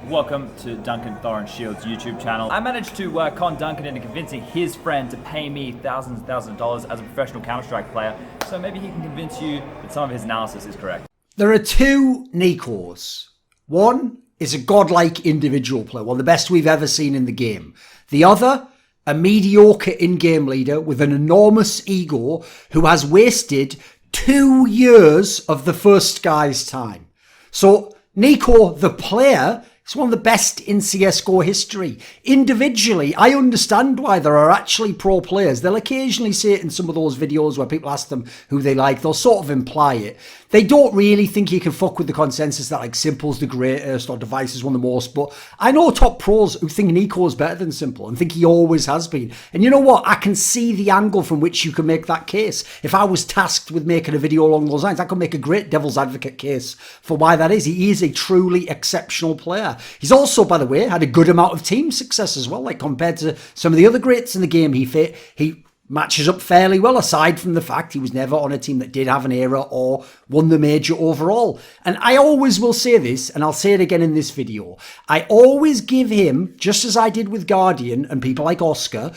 Welcome to Duncan Thorin Shield's YouTube channel. I managed to con Duncan into convincing his friend to pay me thousands and thousands of dollars as a professional Counter-Strike player, so maybe he can convince you that some of his analysis is correct. There are two NiKos. One is a godlike individual player, one of the best we've ever seen in the game. The other, a mediocre in-game leader with an enormous ego who has wasted 2 years of the first guy's time. So NiKo, the player, is one of the best in CSGO history. Individually, I understand why there are actually pro players. They'll occasionally say it in some of those videos where people ask them who they like. They'll sort of imply it. They don't really think you can fuck with the consensus that like Simple's the greatest or Device is one of the most. But I know top pros who think NiKo's better than Simple and think he always has been. And you know what? I can see the angle from which you can make that case. If I was tasked with making a video along those lines, I could make a great devil's advocate case for why that is. He is a truly exceptional player. He's also, by the way, had a good amount of team success as well. Like compared to some of the other greats in the game, he matches up fairly well, aside from the fact he was never on a team that did have an era or won the major overall. And I always will say this, and I'll say it again in this video. I always give him, just as I did with Guardian and people like Oscar,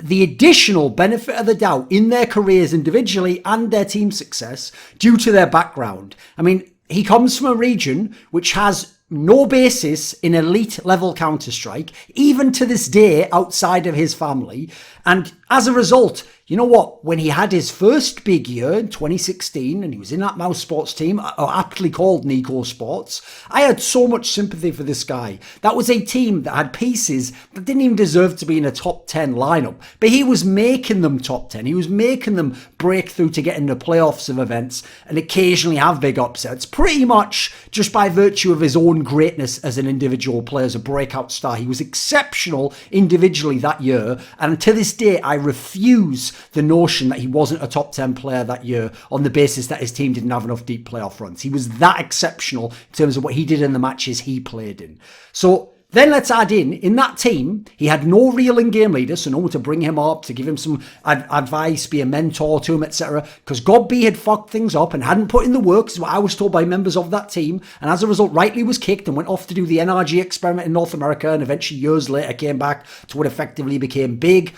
the additional benefit of the doubt in their careers individually and their team success due to their background. I mean, he comes from a region which has no basis in elite level Counter-Strike, even to this day outside of his family. And as a result, you know what? When he had his first big year in 2016 and he was in that Mouse Sports team, or aptly called NiKo Sports, I had so much sympathy for this guy. That was a team that had pieces that didn't even deserve to be in a top 10 lineup. But he was making them top 10. He was making them break through to get into playoffs of events and occasionally have big upsets, pretty much just by virtue of his own greatness as an individual player, as a breakout star. He was exceptional individually that year. And to this day, I refuse the notion that he wasn't a top 10 player that year on the basis that his team didn't have enough deep playoff runs. He was that exceptional in terms of what he did in the matches he played in. So then let's add in that team, he had no real in-game leader, so no one to bring him up, to give him some advice, be a mentor to him, etc. Because God B had fucked things up and hadn't put in the work, is what I was told by members of that team. And as a result, rightly was kicked and went off to do the NRG experiment in North America, and eventually years later came back to what effectively became big.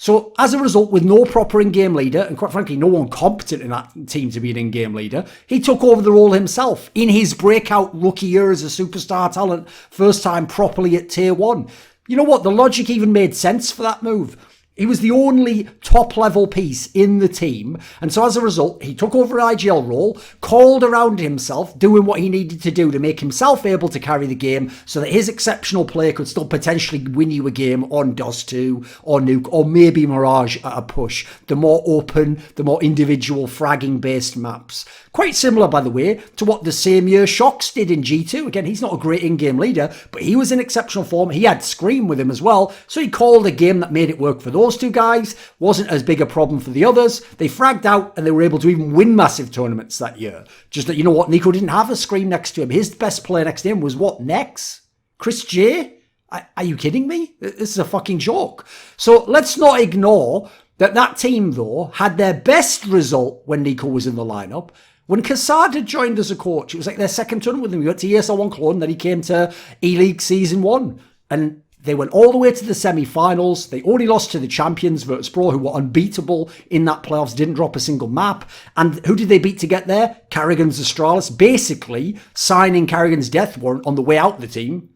So as a result, with no proper in-game leader, and quite frankly, no one competent in that team to be an in-game leader, he took over the role himself in his breakout rookie year as a superstar talent, first time properly at tier 1. You know what? The logic even made sense for that move. He was the only top-level piece in the team, and so as a result, he took over an IGL role, called around himself, doing what he needed to do to make himself able to carry the game so that his exceptional play could still potentially win you a game on DOS 2 or Nuke or maybe Mirage at a push. The more open, the more individual fragging-based maps. Quite similar, by the way, to what the same year Shox did in G2. Again, he's not a great in-game leader, but he was in exceptional form. He had Scream with him as well, so he called a game that made it work for those two guys. Wasn't as big a problem for the others. They fragged out and they were able to even win massive tournaments that year. Just that, you know what, NiKo didn't have a Scream next to him. His best player next to him was what, Nex? Chris J? Are you kidding me? This is a fucking joke. So let's not ignore that team, though, had their best result when NiKo was in the lineup. When Kassad had joined as a coach, it was like their second tournament with him. We got to ESL 1 Clone, then he came to E-League Season 1. And they went all the way to the semi-finals. They only lost to the champions, Virtus.pro, who were unbeatable in that playoffs, didn't drop a single map. And who did they beat to get there? Carrigan's Astralis, basically signing Carrigan's death warrant on the way out the team.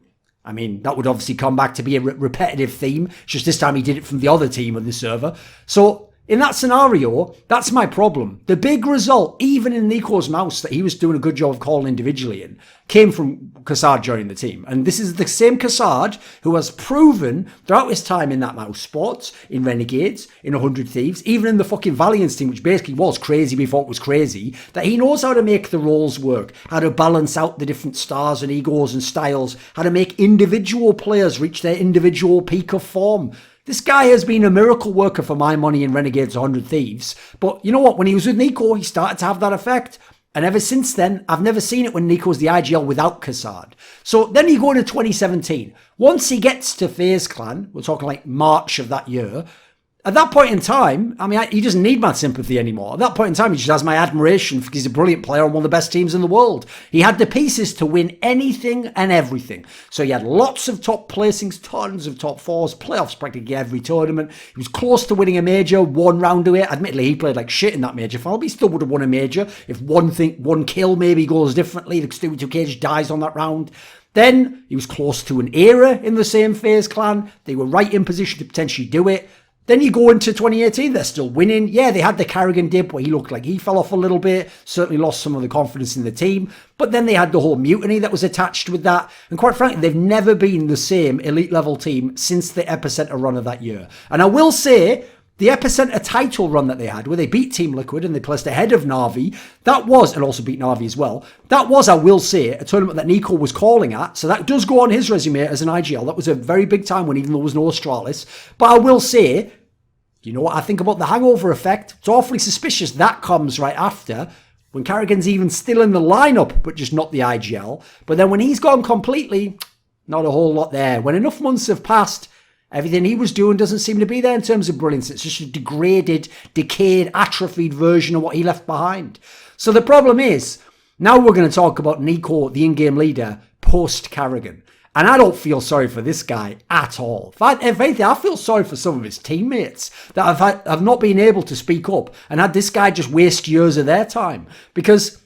I mean, that would obviously come back to be a repetitive theme. It's just this time he did it from the other team on the server. So in that scenario, that's my problem. The big result, even in NiKo's Mouse, that he was doing a good job of calling individually in, came from Kassad joining the team. And this is the same Kassad who has proven throughout his time in that Mouse Sports, in Renegades, in 100 Thieves, even in the fucking Valiance team, which basically was crazy before it was crazy, that he knows how to make the roles work, how to balance out the different stars and egos and styles, how to make individual players reach their individual peak of form. This guy has been a miracle worker for my money in Renegades 100 Thieves. But you know what? When he was with NiKo, he started to have that effect. And ever since then, I've never seen it when NiKo's the IGL without Kassad. So then you go into 2017. Once he gets to FaZe Clan, we're talking like March of that year, At that point in time, I mean, he doesn't need my sympathy anymore. At that point in time, he just has my admiration because he's a brilliant player on one of the best teams in the world. He had the pieces to win anything and everything. So he had lots of top placings, tons of top fours, playoffs practically every tournament. He was close to winning a major, one round away. Admittedly, he played like shit in that major final, but he still would have won a major if one kill maybe goes differently. The Stewie 2K just dies on that round. Then he was close to an era in the same FaZe Clan. They were right in position to potentially do it. Then you go into 2018, they're still winning. Yeah, they had the Carrigan dip where he looked like he fell off a little bit, certainly lost some of the confidence in the team. But then they had the whole mutiny that was attached with that. And quite frankly, they've never been the same elite level team since the Epicenter run of that year. And I will say, the Epicenter title run that they had, where they beat Team Liquid and they placed ahead of Na'Vi, that was, and also beat Na'Vi as well, that was, I will say, a tournament that NiKo was calling at. So that does go on his resume as an IGL. That was a very big time when even though there was no Astralis. But I will say, you know what I think about the hangover effect? It's awfully suspicious that comes right after, when Carrigan's even still in the lineup, but just not the IGL. But then when he's gone completely, not a whole lot there. When enough months have passed, everything he was doing doesn't seem to be there in terms of brilliance. It's just a degraded, decayed, atrophied version of what he left behind. So the problem is, now we're going to talk about NiKo, the in-game leader, post-Carrigan. And I don't feel sorry for this guy at all. If anything, I feel sorry for some of his teammates that have not been able to speak up and had this guy just waste years of their time. Because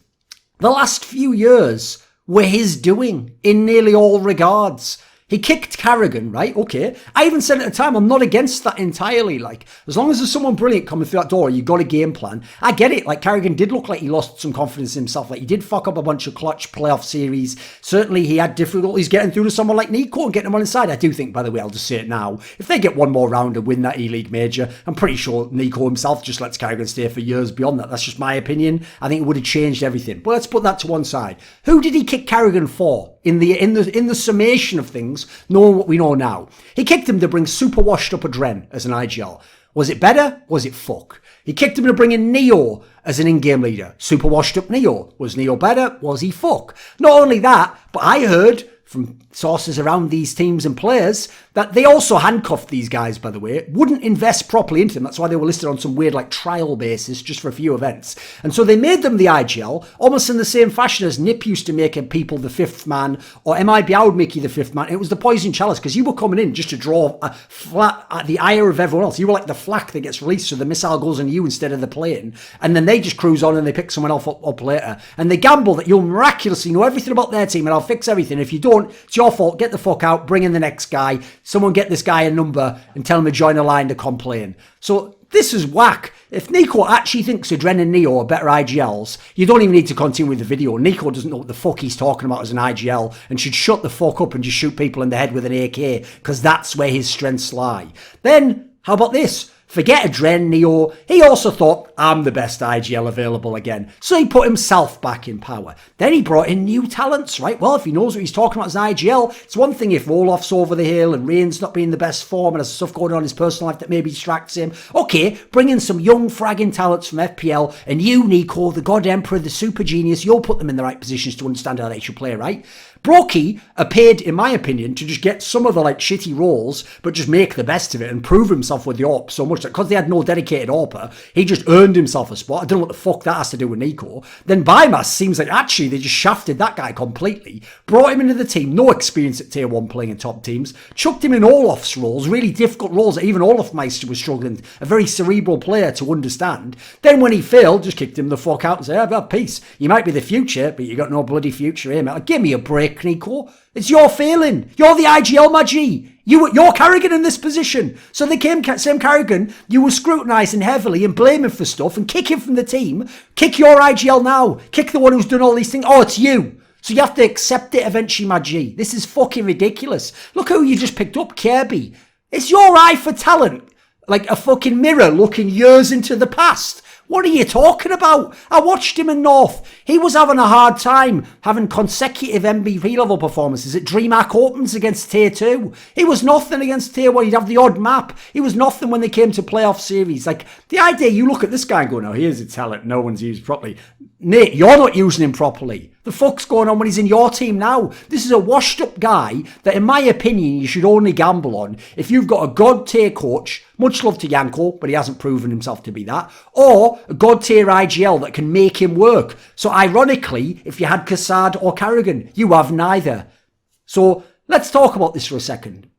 the last few years were his doing in nearly all regards. He kicked Carrigan, right? Okay. I even said at the time, I'm not against that entirely. Like, as long as there's someone brilliant coming through that door, you've got a game plan. I get it. Like, Carrigan did look like he lost some confidence in himself. Like, he did fuck up a bunch of clutch playoff series. Certainly, he had difficulties getting through to someone like NiKo and getting him on his side. I do think, by the way, I'll just say it now, if they get one more round and win that E-League major, I'm pretty sure NiKo himself just lets Carrigan stay for years beyond that. That's just my opinion. I think it would have changed everything. But let's put that to one side. Who did he kick Carrigan for? In the summation of things, knowing what we know now. He kicked him to bring super washed up Adren as an IGL. Was it better? Was it fuck? He kicked him to bring in Neo as an in-game leader. Super washed up Neo. Was Neo better? Was he fuck? Not only that, but I heard from sources around these teams and players that they also handcuffed these guys, by the way, wouldn't invest properly into them. That's why they were listed on some weird like trial basis just for a few events. And so they made them the IGL almost in the same fashion as Nip used to make people the fifth man, or MIBI would make you the fifth man. It was the poison chalice because you were coming in just to draw a flat at the ire of everyone else. You were like the flak that gets released so the missile goes on you instead of the plane. And then they just cruise on and they pick someone else up later. And they gamble that you'll miraculously know everything about their team and I'll fix everything. If you don't, it's your fault. Get the fuck out. Bring in the next guy. Someone get this guy a number and tell him to join a line to complain. So this is whack. If NiKo actually thinks Adren and Neo are better IGLs, you don't even need to continue with the video. NiKo doesn't know what the fuck he's talking about as an IGL and should shut the fuck up and just shoot people in the head with an AK because that's where his strengths lie. Then, how about this? Forget Adren, Neo. He also thought, I'm the best IGL available again. So he put himself back in power. Then he brought in new talents, right? Well, if he knows what he's talking about as an IGL, it's one thing if Olaf's over the hill and Rain's not being the best form and has stuff going on in his personal life that maybe distracts him. Okay, bring in some young fragging talents from FPL and you, NiKo, the God Emperor, the super genius, you'll put them in the right positions to understand how they should play, right? Brokey appeared, in my opinion, to just get some of the like shitty roles, but just make the best of it and prove himself with the AWP so much that because they had no dedicated AWPer, he just earned himself a spot. I don't know what the fuck that has to do with NiKo. Then Bymas seems like actually they just shafted that guy completely, brought him into the team, no experience at tier 1 playing in top teams, chucked him in Olaf's roles, really difficult roles that even Olaf Meister was struggling, a very cerebral player to understand. Then when he failed, just kicked him the fuck out and said, well, peace. You might be the future, but you got no bloody future here, mate. Give me a break, NiKo. It's your failing. You're the IGL, my G. You're Carrigan in this position. So they came, same Carrigan, you were scrutinising heavily and blaming for stuff and kick him from the team. Kick your IGL now. Kick the one who's done all these things. Oh, it's you. So you have to accept it eventually, my G. This is fucking ridiculous. Look who you just picked up, Kirby. It's your eye for talent. Like a fucking mirror looking years into the past. What are you talking about? I watched him in North. He was having a hard time having consecutive MVP level performances at DreamHack Opens against Tier 2. He was nothing against Tier 1. He'd have the odd map. He was nothing when they came to playoff series. Like, the idea, you look at this guy and go, no, here's a talent no one's used properly. Nate, you're not using him properly. The fuck's going on when he's in your team now? This is a washed up guy that, in my opinion, you should only gamble on if you've got a god tier coach, much love to Yanko, but he hasn't proven himself to be that, or a god tier IGL that can make him work. So ironically, if you had Kassad or Carrigan, you have neither. So let's talk about this for a second.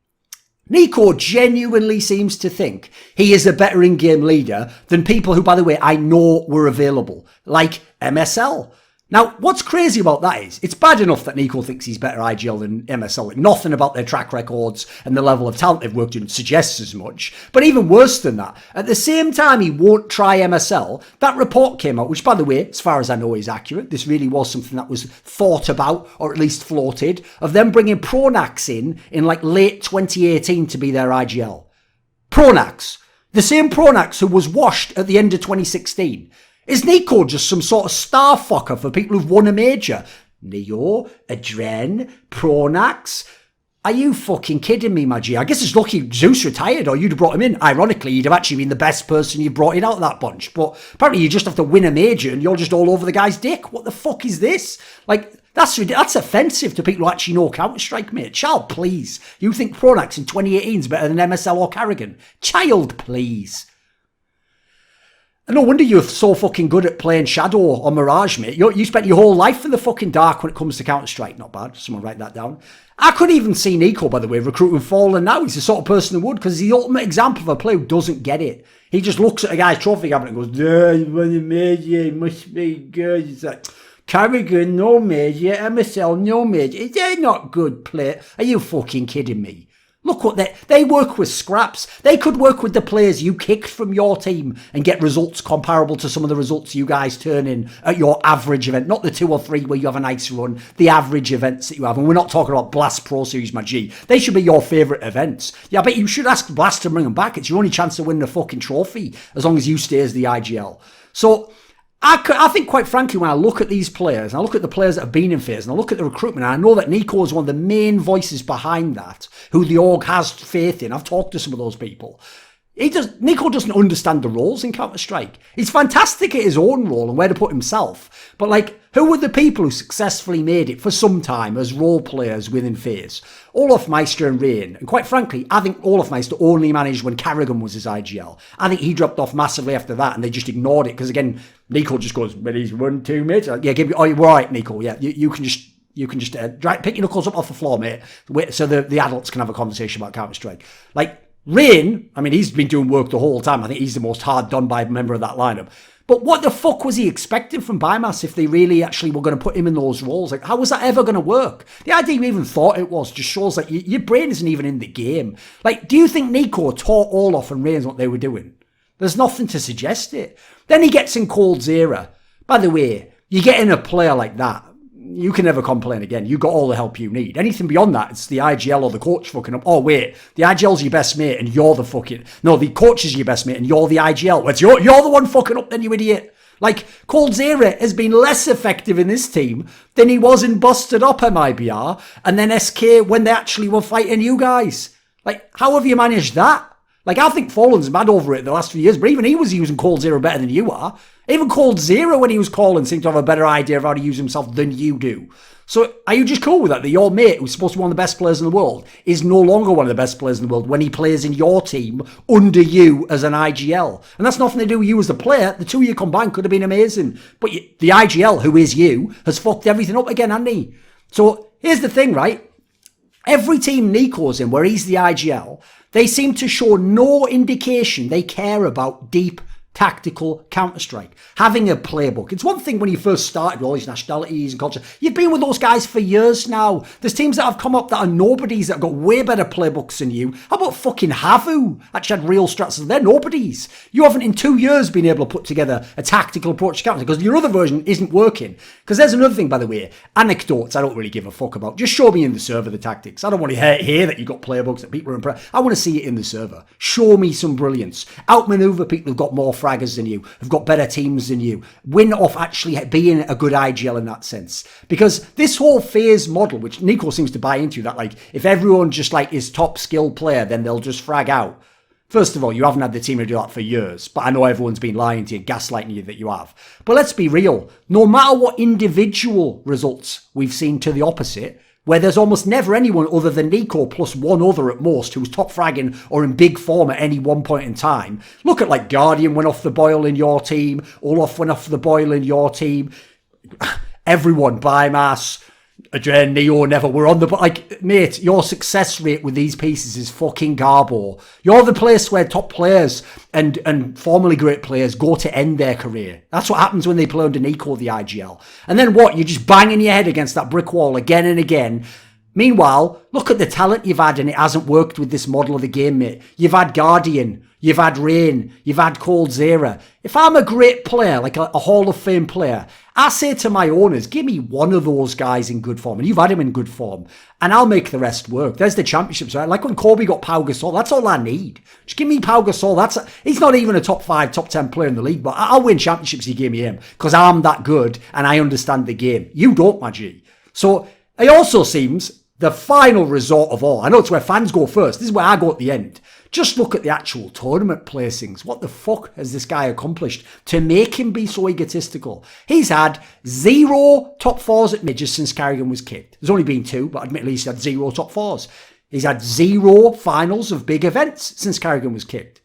NiKo genuinely seems to think he is a better in-game leader than people who, by the way, I know were available, like MSL. Now, what's crazy about that is, it's bad enough that NiKo thinks he's better IGL than MSL. Like, nothing about their track records and the level of talent they've worked in suggests as much. But even worse than that, at the same time he won't try MSL, that report came out, which, by the way, as far as I know, is accurate. This really was something that was thought about, or at least floated, of them bringing Pronax in like late 2018 to be their IGL. Pronax. The same Pronax who was washed at the end of 2016. Is NiKo just some sort of star fucker for people who've won a major? Neo, Adren, Pronax? Are you fucking kidding me, my G? I guess it's lucky Zeus retired or you'd have brought him in. Ironically, you'd have actually been the best person you brought in out of that bunch. But apparently you just have to win a major and you're just all over the guy's dick. What the fuck is this? Like, that's offensive to people who actually know Counter-Strike, mate. Child, please. You think Pronax in 2018 is better than MSL or Carrigan? Child, please. And no wonder you're so fucking good at playing Shadow or Mirage, mate. You spent your whole life in the fucking dark when it comes to Counter-Strike. Not bad. Someone write that down. I could even see NiKo, by the way, recruiting Fallen now. He's the sort of person who would, because he's the ultimate example of a player who doesn't get it. He just looks at a guy's trophy cabinet and goes, you won a major, it must be good. He's like, Carrigan, no major. MSL, no major. They're not good players. Are you fucking kidding me? Look what they work with scraps. They could work with the players you kicked from your team and get results comparable to some of the results you guys turn in at your average event. Not the 2 or 3 where you have a nice run, the average events that you have. And we're not talking about Blast Pro Series, my G. They should be your favourite events. Yeah, I bet you should ask Blast to bring them back. It's your only chance to win the fucking trophy as long as you stay as the IGL. So I think, quite frankly, when I look at these players, and I look at the players that have been in FaZe, and I look at the recruitment, and I know that NiKo is one of the main voices behind that, who the org has faith in. I've talked to some of those people. NiKo doesn't understand the roles in Counter-Strike. He's fantastic at his own role and where to put himself. But, like, who were the people who successfully made it for some time as role players within FaZe? Olofmeister and Rain. And quite frankly, I think Olofmeister only managed when Carrigan was his IGL. I think he dropped off massively after that and they just ignored it. Because, again, NiKo just goes, but he's won 2 mates. Yeah, you're right, NiKo. Yeah, you can just pick your knuckles up off the floor, mate. So the adults can have a conversation about Counter-Strike. Like, Rain, I mean, he's been doing work the whole time. I think he's the most hard done by member of that lineup. But what the fuck was he expecting from Bymass if they really actually were going to put him in those roles? Like, how was that ever going to work? The idea you even thought it was just shows that your brain isn't even in the game. Like, do you think NiKo taught Olof and Reigns what they were doing? There's nothing to suggest it. Then he gets in Cold's era. By the way, you get in a player like that, you can never complain again. You got all the help you need. Anything beyond that, it's the IGL or the coach fucking up. Oh, wait, the IGL's your best mate and you're the fucking... No, the coach is your best mate and you're the IGL. Well, you're the one fucking up then, you idiot. Like, Cold's era has been less effective in this team than he was in Busted Up MIBR and then SK when they actually were fighting you guys. Like, how have you managed that? Like, I think Fallen's mad over it the last few years, but even he was using Cold Zero better than you are. Even Cold Zero, when he was calling, seemed to have a better idea of how to use himself than you do. So, are you just cool with that your mate, who's supposed to be one of the best players in the world, is no longer one of the best players in the world when he plays in your team under you as an IGL? And that's nothing to do with you as the player. The two of you combined could have been amazing. But the IGL, who is you, has fucked everything up again, hasn't he? So, here's the thing, right? Every team NiKo's in, where he's the IGL, they seem to show no indication they care about deep tactical Counter-Strike. Having a playbook. It's one thing when you first started with all these nationalities and culture. You've been with those guys for years now. There's teams that have come up that are nobodies that have got way better playbooks than you. How about fucking Havu? Actually had real strats. They're nobodies. You haven't in 2 years been able to put together a tactical approach to Counter because your other version isn't working. Because there's another thing, by the way. Anecdotes I don't really give a fuck about. Just show me in the server the tactics. I don't want to hear that you've got playbooks that people are impressed. I want to see it in the server. Show me some brilliance. Outmaneuver people who've got more fraggers than you, have got better teams than you. Win off actually being a good IGL in that sense. Because this whole FaZe model, which NiKo seems to buy into, that like if everyone just like is top skill player, then they'll just frag out. First of all, you haven't had the team to do that for years, but I know everyone's been lying to you, gaslighting you that you have. But let's be real. No matter what individual results we've seen to the opposite, where there's almost never anyone other than NiKo plus one other at most who's top fragging or in big form at any one point in time. Look at like Guardian went off the boil in your team, Olaf went off the boil in your team, everyone, Bymass, Neo never were on the... Like, mate, your success rate with these pieces is fucking garbo. You're the place where top players and formerly great players go to end their career. That's what happens when they play under NiKo the IGL. And then what? You're just banging your head against that brick wall again and again. Meanwhile, look at the talent you've had and it hasn't worked with this model of the game, mate. You've had Guardian, you've had Rain, you've had Cold Zera. If I'm a great player, like a Hall of Fame player, I say to my owners, give me one of those guys in good form, and you've had him in good form, and I'll make the rest work. There's the championships, right? Like when Kobe got Pau Gasol, that's all I need. Just give me Pau Gasol. He's not even a top 5, top 10 player in the league, but I'll win championships if you give me him, because I'm that good, and I understand the game. You don't, my G. So it also seems the final resort of all. I know it's where fans go first. This is where I go at the end. Just look at the actual tournament placings. What the fuck has this guy accomplished to make him be so egotistical? He's had 0 top 4s at Midges since Carrigan was kicked. There's only been 2, but admittedly he's had 0 top 4s. He's had 0 finals of big events since Carrigan was kicked.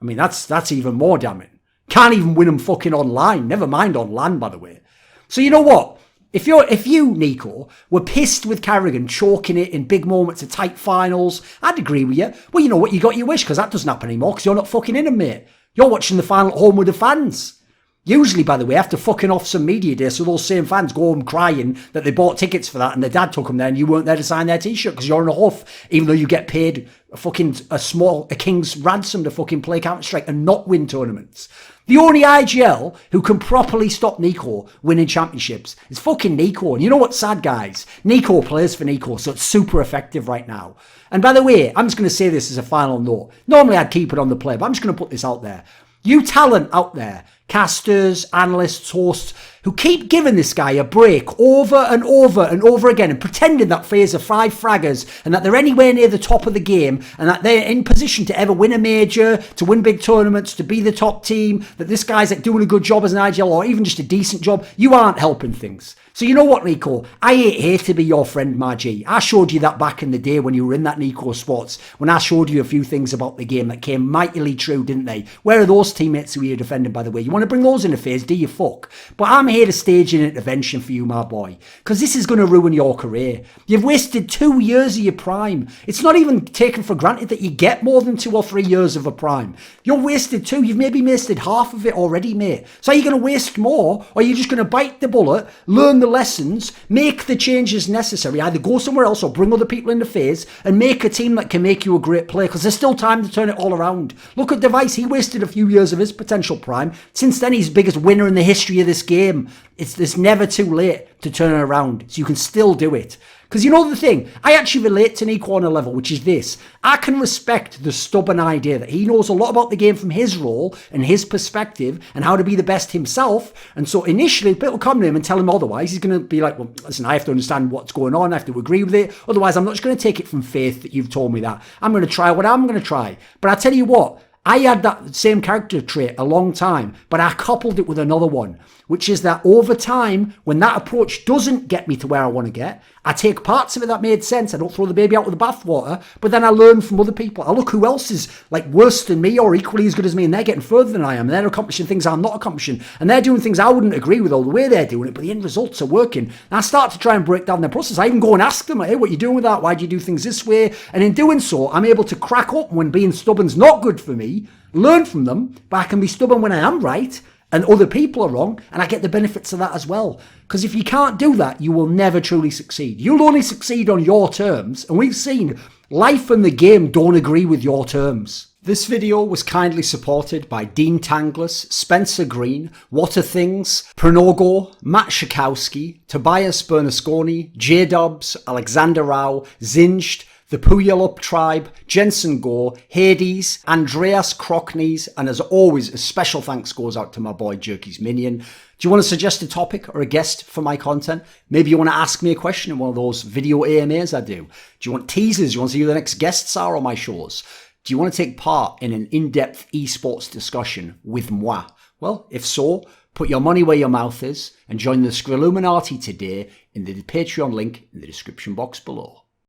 I mean, that's even more damning. Can't even win them fucking online. Never mind on LAN, by the way. So you know what? If you, NiKo, were pissed with Carrigan choking it in big moments of tight finals, I'd agree with you. Well, you know what? You got your wish, because that doesn't happen anymore, because you're not fucking in them, mate. You're watching the final at home with the fans. Usually, by the way, after fucking off some media day, so those same fans go home crying that they bought tickets for that and their dad took them there and you weren't there to sign their t-shirt because you're in a huff, even though you get paid a king's ransom to fucking play Counter-Strike and not win tournaments. The only IGL who can properly stop NiKo winning championships is fucking NiKo. And you know what's sad, guys? NiKo plays for NiKo, so it's super effective right now. And by the way, I'm just going to say this as a final note. Normally I'd keep it on the play, but I'm just going to put this out there. You talent out there, casters, analysts, hosts, who keep giving this guy a break over and over and over again and pretending that FaZe are 5 fraggers and that they're anywhere near the top of the game and that they're in position to ever win a major, to win big tournaments, to be the top team, that this guy's like doing a good job as an IGL or even just a decent job. You aren't helping things. So you know what, NiKo? I ain't here to be your friend, my G. I showed you that back in the day when you were in that NiKo Sports, when I showed you a few things about the game that came mightily true, didn't they? Where are those teammates who you're defending, by the way? You want to bring those into FaZe, do you fuck? But I'm here to stage an intervention for you, my boy, because this is going to ruin your career. You've wasted 2 years of your prime. It's not even taken for granted that you get more than 2 or 3 years of a prime. You're wasted 2. You've maybe wasted half of it already, mate. So are you going to waste more, or are you just going to bite the bullet, learn the lessons, make the changes necessary, either go somewhere else or bring other people into FaZe and make a team that can make you a great player, because there's still time to turn it all around. Look at Device. He wasted a few years of his potential prime. Since then, he's the biggest winner in the history of this game. It's never too late to turn it around, so you can still do it. Because you know the thing, I actually relate to NiKo on a level, which is this. I can respect the stubborn idea that he knows a lot about the game from his role and his perspective and how to be the best himself. And so initially, if people come to him and tell him otherwise, he's going to be like, well, listen, I have to understand what's going on. I have to agree with it. Otherwise, I'm not just going to take it from faith that you've told me that. I'm going to try what I'm going to try. But I tell you what, I had that same character trait a long time, but I coupled it with another one, which is that over time, when that approach doesn't get me to where I want to get, I take parts of it that made sense. I don't throw the baby out with the bathwater, but then I learn from other people. I look who else is like worse than me or equally as good as me, and they're getting further than I am, and they're accomplishing things I'm not accomplishing, and they're doing things I wouldn't agree with all the way they're doing it, but the end results are working. And I start to try and break down their process. I even go and ask them, like, hey, what are you doing with that? Why do you do things this way? And in doing so, I'm able to crack up when being stubborn's not good for me, learn from them, but I can be stubborn when I am right and other people are wrong, and I get the benefits of that as well. Because if you can't do that, you will never truly succeed. You'll only succeed on your terms, and we've seen life and the game don't agree with your terms. This video was kindly supported by Dean Tanglis, Spencer Green, Whattathings, Pranogo, Matt Shakowski, Tobias Bernasconi, JDubs, Alexander Rao, Xinged, the Puyallup Tribe, Jensen Goh, Hades, Andreas Kroknes, and as always, a special thanks goes out to my boy Jerky's Minion. Do you want to suggest a topic or a guest for my content? Maybe you want to ask me a question in one of those video AMAs I do. Do you want teasers? Do you want to see who the next guests are on my shows? Do you want to take part in an in-depth esports discussion with moi? Well, if so, put your money where your mouth is and join the Scrilluminati today in the Patreon link in the description box below.